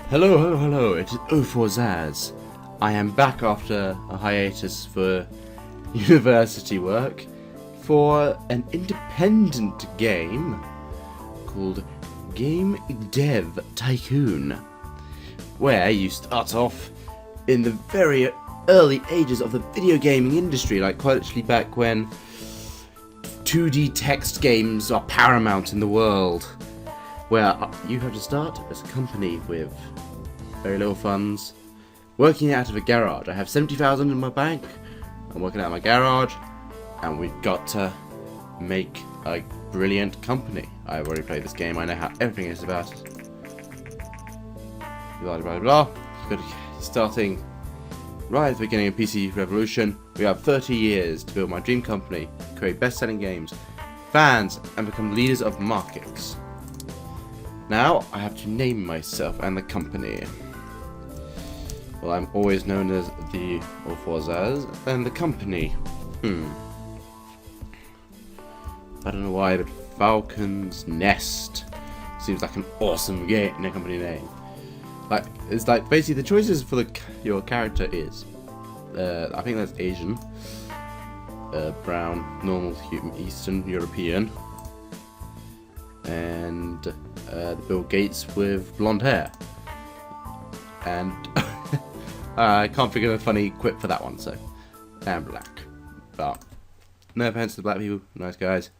Hello, hello, hello, it is O4Zaz. I am back after a hiatus for university work for an independent game called Game Dev Tycoon, where you start off in the very early ages of the video gaming industry, like quite literally back when 2D text games are paramount in the world, where you have to start as a company with very little funds, working out of a garage. I have 70,000 in my bank, I'm working out of my garage, and we've got to make a brilliant company. I've already played this game, I know how everything is about it. Blah blah blah. Starting right at the beginning of PC Revolution, we have 30 years to build my dream company, create best-selling games, fans, and become leaders of markets. Now, I have to name myself and the company. Well, I'm always known as the O4Zaz, and the company. I don't know why, but Falcon's Nest seems like an awesome company name. Like, it's like basically the choices for your character is, I think that's Asian, brown, normal, Eastern European, and Bill Gates with blonde hair. And I can't figure a funny quip for that one, so I'm black. But no offense to the black people, nice guys.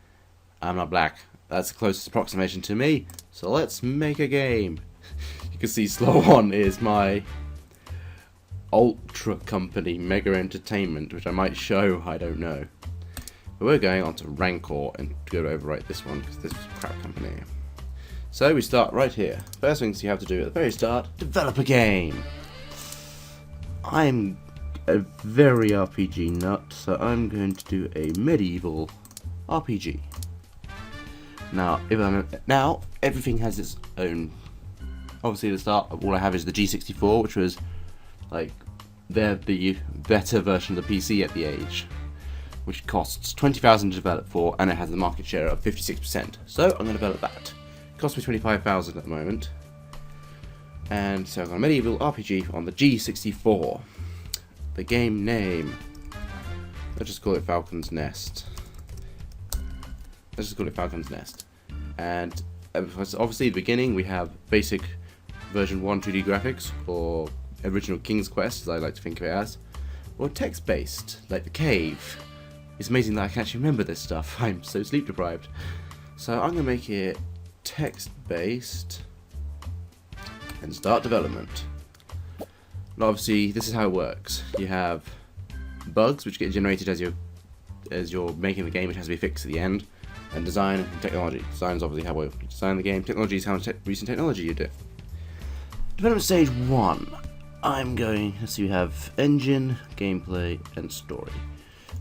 I'm not black. That's the closest approximation to me. So let's make a game. You can see Slow On is my ultra company, Mega Entertainment, which I might show, I don't know. But we're going on to Rancor and go to overwrite this one because this is a crap company. So we start right here. First things you have to do at the very start, develop a game. I'm a very RPG nut, so I'm going to do a medieval RPG. Now, everything has its own. Obviously, at the start, all I have is the G64, which was like the better version of the PC at the age, which costs 20,000 to develop for, and it has a market share of 56%. So I'm going to develop that. It costs me 25,000 at the moment. And so I've got a medieval RPG on the G64. The game name, let's just call it Falcon's Nest. And obviously at the beginning we have basic version 1 2D graphics, or original King's Quest as I like to think of it as, or text based like The Cave. It's amazing that I can actually remember this stuff, I'm so sleep deprived. So I'm going to make it text based and start development. And obviously this is how it works. You have bugs which get generated as you're making the game, which has to be fixed at the end. And design and technology. Design is obviously how you design the game. Technology is how recent technology you do. Development stage 1. Let's see, we have engine, gameplay, and story.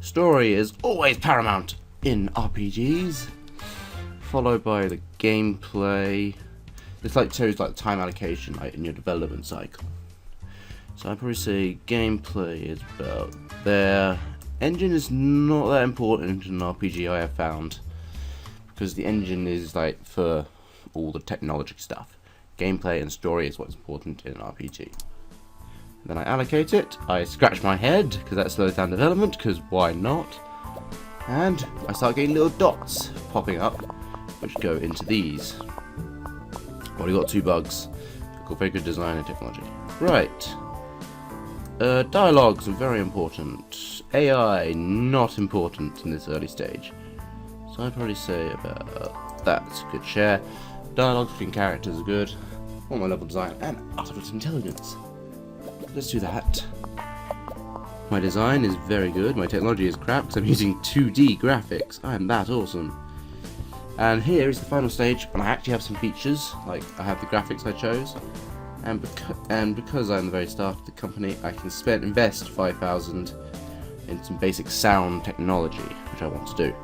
Story is always paramount in RPGs, followed by the gameplay. This shows like time allocation in your development cycle. So I'd probably say gameplay is about there. Engine is not that important in an RPG I have found, because the engine is like for all the technology stuff. Gameplay and story is what's important in an RPG. Then I allocate it, I scratch my head because that slows down development, because why not? And I start getting little dots popping up which go into these. Already got 2 bugs. Got very good design and technology. Right. Dialogues are very important. AI not important in this early stage. So I'd probably say about that's a good share. Dialogue between characters are good. On my level design and artificial intelligence. Let's do that. My design is very good. My technology is crap because I'm using 2D graphics. I am that awesome. And here is the final stage when I actually have some features. Like I have the graphics I chose, and because I'm the very start of the company, I can invest 5,000 in some basic sound technology, which I want to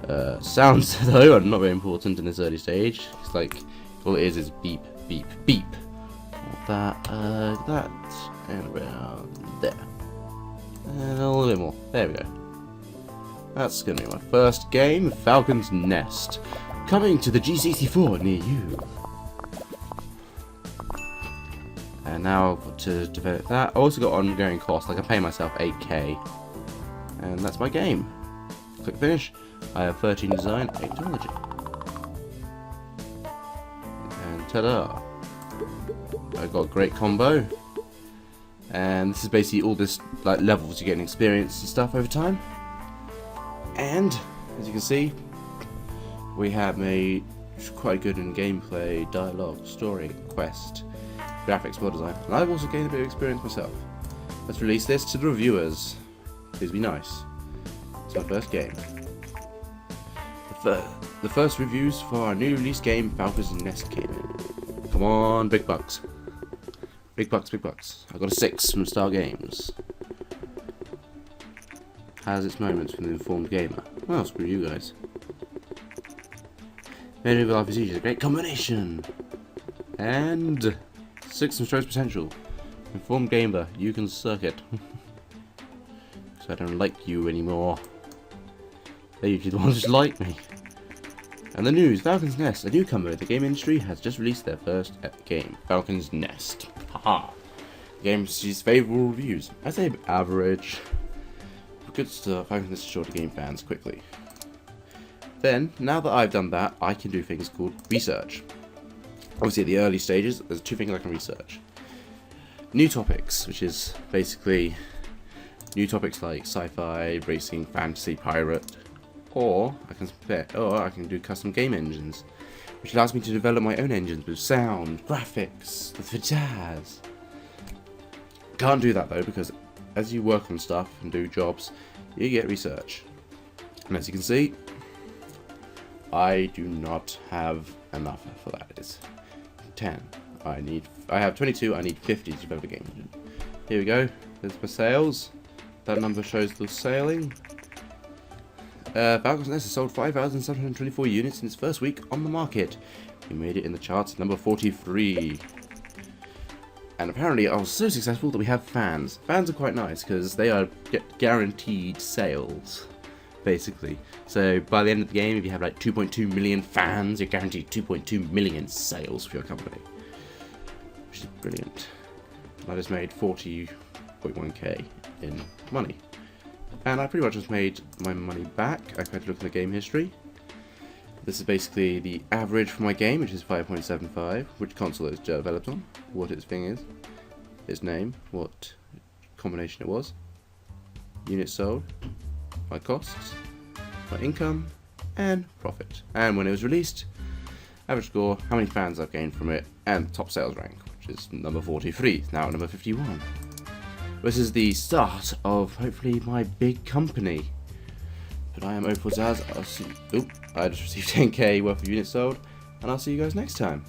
do. Sounds though are not very important in this early stage. It's like all it is beep, beep, beep. That and around there, and a little bit more. There we go. That's gonna be my first game, Falcon's Nest, coming to the G64 near you. And now I've got to develop that. I also got ongoing costs, like I pay myself 8k. And that's my game. Click finish. I have 13 design, 8 technology. And ta-da! I got a great combo. And this is basically all this like levels, you're getting experience and stuff over time. And as you can see, we have made quite good in gameplay, dialogue, story, quest, graphics, world design, and I've also gained a bit of experience myself. Let's release this to the reviewers. Please be nice. It's my first game. The first reviews for our new release game, Falcon's Nest, came in. Come on, big bucks. Big bucks, big bucks. I got a 6 from Star Games. Has its moments from the informed gamer. Well, screw you guys. Many of life is easy, a great combination. And 6 from Strokes Potential. Informed gamer, you can suck it. Because I don't like you anymore. They're usually the ones who like me. And the news, Falcon's Nest, a newcomer in the game industry, has just released their first game, Falcon's Nest. Haha. The game receives favourable reviews. I say average. Good stuff, I can listen to game fans quickly. Then, now that I've done that, I can do things called research. Obviously at the early stages, there's 2 things I can research. New topics, which is basically new topics like sci-fi, racing, fantasy, pirate. Or I can do custom game engines, which allows me to develop my own engines with sound, graphics, the jazz. Can't do that though, because as you work on stuff and do jobs, you get research. And as you can see, I do not have enough for that. It's 10. I have 22, I need 50 to develop a game engine. Here we go, there's my sales. That number shows the sailing. Falcon's Nest has sold 5,724 units in its first week on the market. We made it in the charts at number 43. And apparently I was so successful that we have fans. Fans are quite nice because they are guaranteed sales, basically. So by the end of the game, if you have like 2.2 million fans, you're guaranteed 2.2 million sales for your company. Which is brilliant. I just made 40.1k in money. And I pretty much just made my money back. I've had to look in the game history. This is basically the average for my game, which is 5.75, which console it's developed on, what its thing is, its name, what combination it was, units sold, my costs, my income, and profit. And when it was released, average score, how many fans I've gained from it, and top sales rank, which is number 43, now number 51. This is the start of, hopefully, my big company. But I am Opal Zaz. I just received 10k worth of units sold, and I'll see you guys next time.